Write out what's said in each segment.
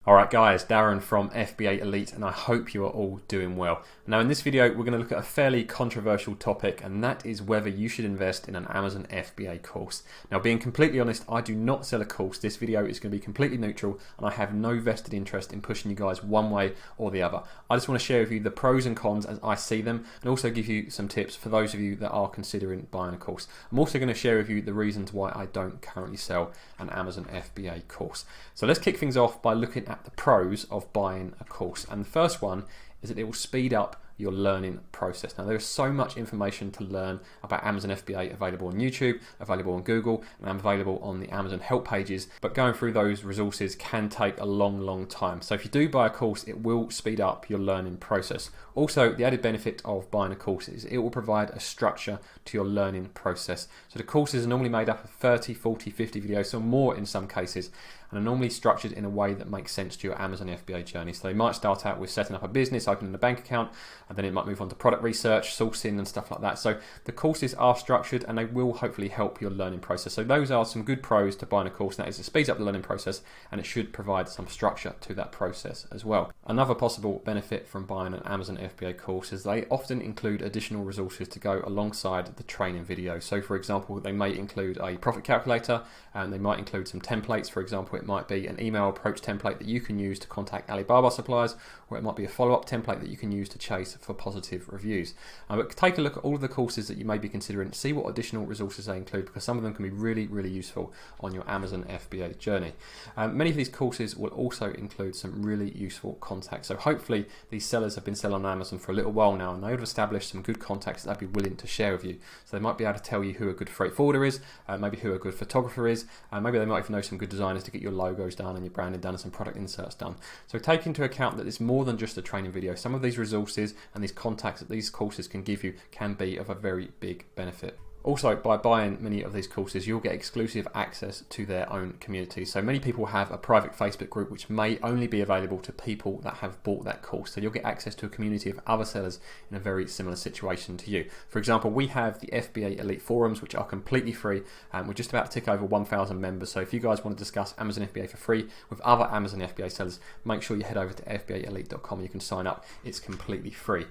Alright guys, Darren from FBA Elite, and I hope you are all doing well. Now in this video we're going to look at a fairly controversial topic, and that is whether you should invest in an Amazon FBA course. Now being completely honest, I do not sell a course. This video is going to be completely neutral and I have no vested interest in pushing you guys one way or the other. I just want to share with you the pros and cons as I see them, and also give you some tips for those of you that are considering buying a course. I'm also going to share with you the reasons why I don't currently sell an Amazon FBA course. So let's kick things off by looking at the pros of buying a course, and the first one is that it will speed up your learning process. Now there is so much information to learn about Amazon FBA available on YouTube, available on Google, and available on the Amazon help pages, but going through those resources can take a long time. So if you do buy a course, it will speed up your learning process. Also, the added benefit of buying a course is it will provide a structure to your learning process. So the courses are normally made up of 30, 40, 50 videos, so more in some cases, and are normally structured in a way that makes sense to your Amazon FBA journey. So they might start out with setting up a business, opening a bank account, and then it might move on to product research, sourcing and stuff like that. So the courses are structured and they will hopefully help your learning process. So those are some good pros to buying a course. That is, it speeds up the learning process and it should provide some structure to that process as well. Another possible benefit from buying an Amazon FBA course is they often include additional resources to go alongside the training video. So for example, they may include a profit calculator, and they might include some templates. For example, it might be an email approach template that you can use to contact Alibaba suppliers, or it might be a follow-up template that you can use to chase for positive reviews. But take a look at all of the courses that you may be considering, see what additional resources they include, because some of them can be really useful on your Amazon FBA journey. Many of these courses will also include some really useful contacts. So hopefully these sellers have been selling on Amazon for a little while now, and they've established some good contacts that they'd be willing to share with you. So they might be able to tell you who a good freight forwarder is, maybe who a good photographer is, maybe they might even know some good designers to get your logos done and your branding done and some product inserts done. So take into account that it's more than just a training video. Some of these resources and these contacts that these courses can give you can be of a very big benefit. Also, by buying many of these courses, you'll get exclusive access to their own community. So many people have a private Facebook group which may only be available to people that have bought that course. So you'll get access to a community of other sellers in a very similar situation to you. For example, we have the FBA Elite forums, which are completely free, and we're just about to tick over 1,000 members. So if you guys want to discuss Amazon FBA for free with other Amazon FBA sellers, make sure you head over to fbaelite.com and you can sign up. It's completely free.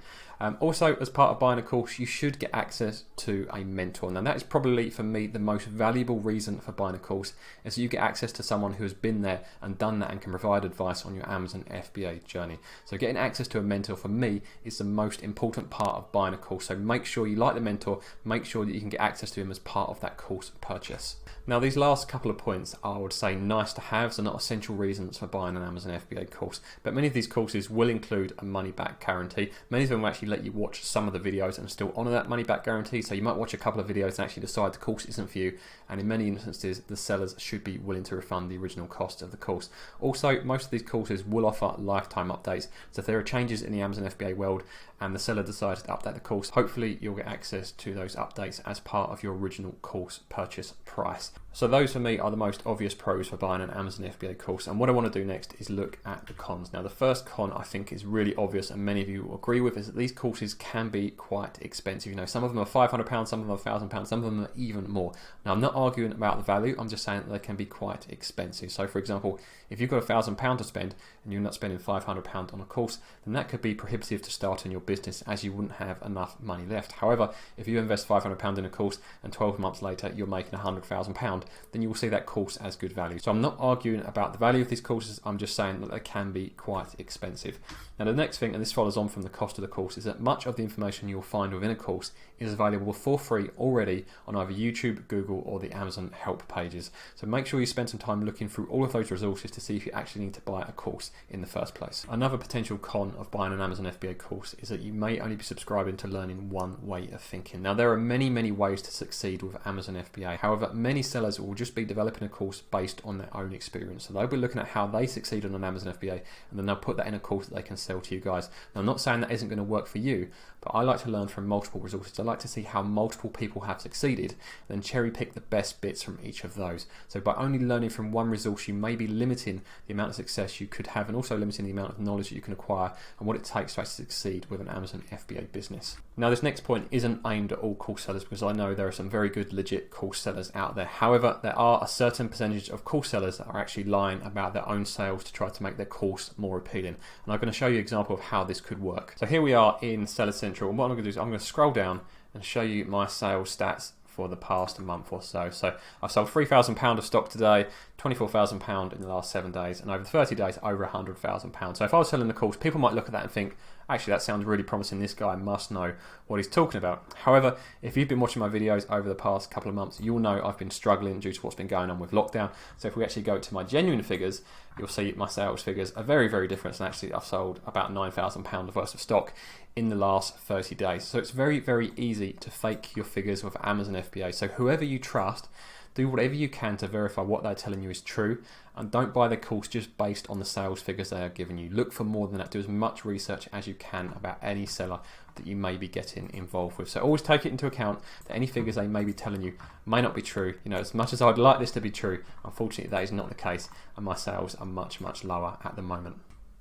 Also, as part of buying a course, you should get access to a mentor. Now that is probably, for me, the most valuable reason for buying a course, is that you get access to someone who has been there and done that and can provide advice on your Amazon FBA journey. So getting access to a mentor, for me, is the most important part of buying a course. So make sure you like the mentor, make sure that you can get access to him as part of that course purchase. Now these last couple of points are, I would say, nice to have, so not essential reasons for buying an Amazon FBA course. But many of these courses will include a money-back guarantee. Many of them will actually let you watch some of the videos and still honour that money-back guarantee. So you might watch a couple of videos and actually decide the course isn't for you, and in many instances the sellers should be willing to refund the original cost of the course. Also, most of these courses will offer lifetime updates, so if there are changes in the Amazon FBA world and the seller decides to update the course, hopefully you'll get access to those updates as part of your original course purchase price. So those for me are the most obvious pros for buying an Amazon FBA course, and what I want to do next is look at the cons. Now the first con I think is really obvious and many of you will agree with, is that these courses can be quite expensive. You know, some of them are £500, some of them are £1,000, some of them are even more. Now I'm not arguing about the value, I'm just saying that they can be quite expensive. So for example, if you've got £1,000 to spend and you're not spending £500 on a course, then that could be prohibitive to start in your business, as you wouldn't have enough money left. However, if you invest £500 in a course and 12 months later you're making £100,000, then you will see that course as good value. So I'm not arguing about the value of these courses, I'm just saying that they can be quite expensive. Now the next thing, and this follows on from the cost of the course, is that much of the information you'll find within a course is available for free already on either YouTube, Google, or the Amazon help pages. So make sure you spend some time looking through all of those resources to see if you actually need to buy a course in the first place. Another potential con of buying an Amazon FBA course is that you may only be subscribing to learning one way of thinking. Now there are many ways to succeed with Amazon FBA. However, many sellers will just be developing a course based on their own experience. So they'll be looking at how they succeeded on Amazon FBA, and then they'll put that in a course that they can sell to you guys. Now I'm not saying that isn't going to work for for you, but I like to learn from multiple resources. I like to see how multiple people have succeeded, then cherry pick the best bits from each of those. So by only learning from one resource, you may be limiting the amount of success you could have, and also limiting the amount of knowledge that you can acquire and what it takes to actually succeed with an Amazon FBA business. Now, this next point isn't aimed at all course sellers, because I know there are some very good legit course sellers out there. However, there are a certain percentage of course sellers that are actually lying about their own sales to try to make their course more appealing. And I'm going to show you an example of how this could work. So here we are in Seller Central, and what I'm going to do is I'm going to scroll down and show you my sales stats for the past month or so. So I've sold £3,000 of stock today, £24,000 in the last 7 days, and over the 30 days, over £100,000. So if I was selling the course, people might look at that and think, actually, that sounds really promising. This guy must know what he's talking about. However, if you've been watching my videos over the past couple of months, you'll know I've been struggling due to what's been going on with lockdown. So if we actually go to my genuine figures, you'll see my sales figures are very, very different. And actually, I've sold about £9,000 worth of stock in the last 30 days. So it's very, very easy to fake your figures with Amazon FBA. So whoever you trust, do whatever you can to verify what they're telling you is true, and don't buy the course just based on the sales figures they are giving you. Look for more than that. Do as much research as you can about any seller that you may be getting involved with. So always take it into account that any figures they may be telling you may not be true. You know, as much as I'd like this to be true, unfortunately that is not the case, and my sales are much, much lower at the moment.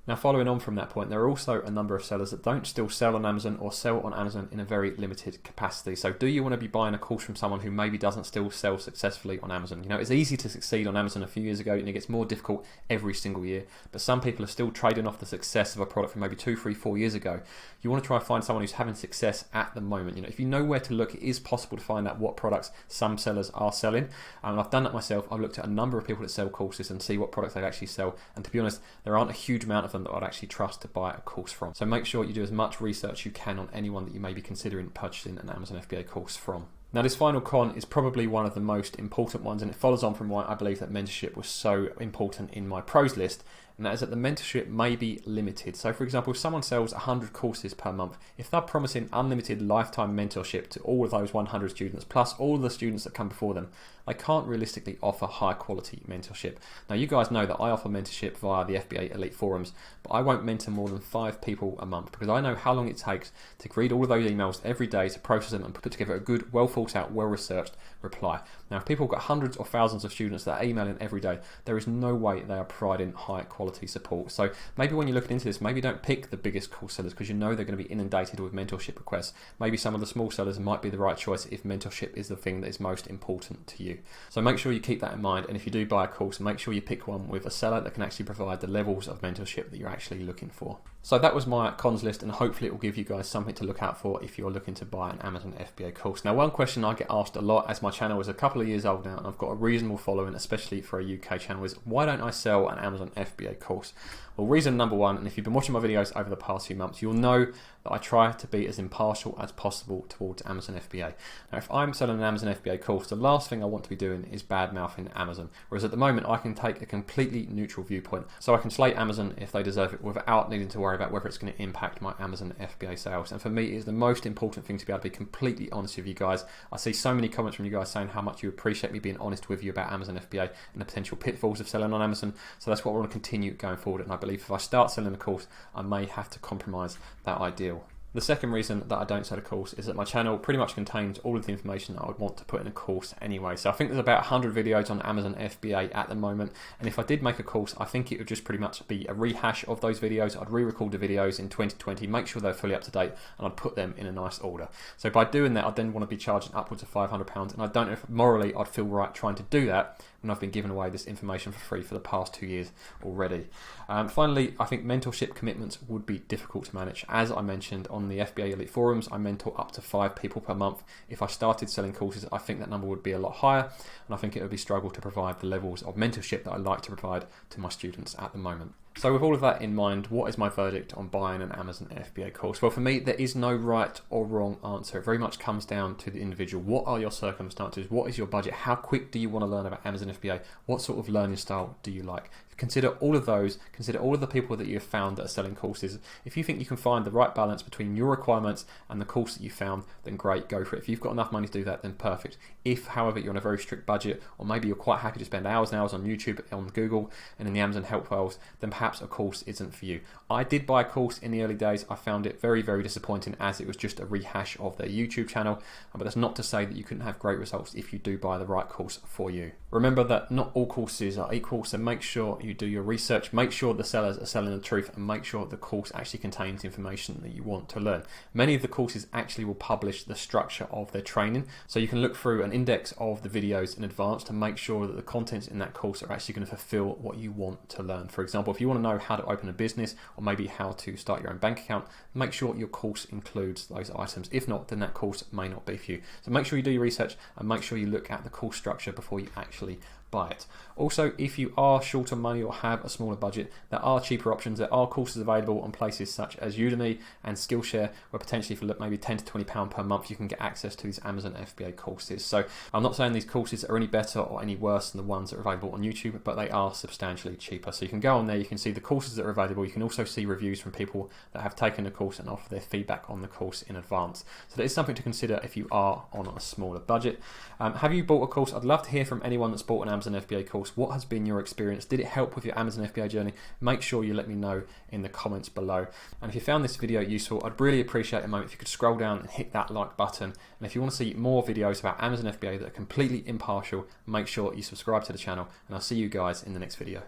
Now, following on from that point, there are also a number of sellers that don't still sell on Amazon, or sell on Amazon in a very limited capacity. So do you want to be buying a course from someone who maybe doesn't still sell successfully on Amazon? You know, it's easy to succeed on Amazon a few years ago, and it gets more difficult every single year. But some people are still trading off the success of a product from maybe 2, 3, 4 years ago. You want to try and find someone who's having success at the moment. You know, if you know where to look, it is possible to find out what products some sellers are selling. And I've done that myself. I've looked at a number of people that sell courses and see what products they actually sell. And to be honest, there aren't a huge amount of them that I'd actually trust to buy a course from. So make sure you do as much research you can on anyone that you may be considering purchasing an Amazon FBA course from. Now, this final con is probably one of the most important ones, and it follows on from why I believe that mentorship was so important in my pros list, and that is that the mentorship may be limited. So for example, if someone sells 100 courses per month, if they're promising unlimited lifetime mentorship to all of those 100 students, plus all the students that come before them, they can't realistically offer high quality mentorship. Now, you guys know that I offer mentorship via the FBA Elite forums, but I won't mentor more than 5 people a month, because I know how long it takes to read all of those emails every day, to process them and put together a good, well thought out, well researched reply. Now, if people have got hundreds or thousands of students that are emailing every day, there is no way they are providing high quality support. So maybe when you're looking into this, maybe don't pick the biggest course sellers, because you know they're going to be inundated with mentorship requests. Maybe some of the small sellers might be the right choice if mentorship is the thing that is most important to you. So make sure you keep that in mind, and if you do buy a course, make sure you pick one with a seller that can actually provide the levels of mentorship that you're actually looking for. So that was my cons list, and hopefully it will give you guys something to look out for if you're looking to buy an Amazon FBA course. Now, one question I get asked a lot, as my channel is a couple of years old now and I've got a reasonable following, especially for a UK channel, is why don't I sell an Amazon FBA course? Well, reason number one, and if you've been watching my videos over the past few months, you'll know that I try to be as impartial as possible towards Amazon FBA. Now, if I'm selling an Amazon FBA course, the last thing I want to be doing is bad-mouthing Amazon. Whereas at the moment, I can take a completely neutral viewpoint. So I can slate Amazon if they deserve it without needing to worry about whether it's going to impact my Amazon FBA sales. And for me, it's the most important thing to be able to be completely honest with you guys. I see so many comments from you guys saying how much you appreciate me being honest with you about Amazon FBA and the potential pitfalls of selling on Amazon. So that's what we want to continue going forward. And I believe if I start selling a course, I may have to compromise that ideal. The second reason that I don't sell a course is that my channel pretty much contains all of the information that I would want to put in a course anyway. So I think there's about 100 videos on Amazon FBA at the moment, and if I did make a course, I think it would just pretty much be a rehash of those videos. I'd re-record the videos in 2020, make sure they're fully up to date, and I'd put them in a nice order. So by doing that, I'd then want to be charging upwards of £500, and I don't know if morally I'd feel right trying to do that when I've been giving away this information for free for the past 2 years already. Finally, I think mentorship commitments would be difficult to manage. As I mentioned on the FBA Elite forums, I mentor up to 5 people per month. If I started selling courses, I think that number would be a lot higher, and I think it would be struggle to provide the levels of mentorship that I like to provide to my students at the moment. So with all of that in mind, what is my verdict on buying an Amazon FBA course? Well, for me, there is no right or wrong answer. It very much comes down to the individual. What are your circumstances? What is your budget? How quick do you want to learn about Amazon FBA? What sort of learning style do you like? Consider all of those. Consider all of the people that you have found that are selling courses. If you think you can find the right balance between your requirements and the course that you found, then great, go for it. If you've got enough money to do that, then perfect. If, however, you're on a very strict budget, or maybe you're quite happy to spend hours and hours on YouTube, on Google, and in the Amazon help files, then perhaps perhaps a course isn't for you. I did buy a course in the early days. I found it very, very disappointing as it was just a rehash of their YouTube channel, but that's not to say that you couldn't have great results if you do buy the right course for you. Remember that not all courses are equal, so make sure you do your research, make sure the sellers are selling the truth, and make sure the course actually contains information that you want to learn. Many of the courses actually will publish the structure of their training, so you can look through an index of the videos in advance to make sure that the contents in that course are actually going to fulfill what you want to learn. For example, if you want to know how to open a business or maybe how to start your own bank account, make sure your course includes those items. If not, then that course may not be for you. So make sure you do your research and make sure you look at the course structure before you actually buy it. Also, if you are short on money or have a smaller budget, there are cheaper options. There are courses available on places such as Udemy and Skillshare, where potentially for maybe £10 to £20 per month you can get access to these Amazon FBA courses. So I'm not saying these courses are any better or any worse than the ones that are available on YouTube, but they are substantially cheaper. So you can go on there, you can see the courses that are available. You can also see reviews from people that have taken the course and offer their feedback on the course in advance. So that is something to consider if you are on a smaller budget. Have you bought a course? I'd love to hear from anyone that's bought an Amazon FBA course. What has been your experience? Did it help with your Amazon FBA journey? Make sure you let me know in the comments below. And if you found this video useful, I'd really appreciate a moment if you could scroll down and hit that like button. And if you want to see more videos about Amazon FBA that are completely impartial, make sure you subscribe to the channel, and I'll see you guys in the next video.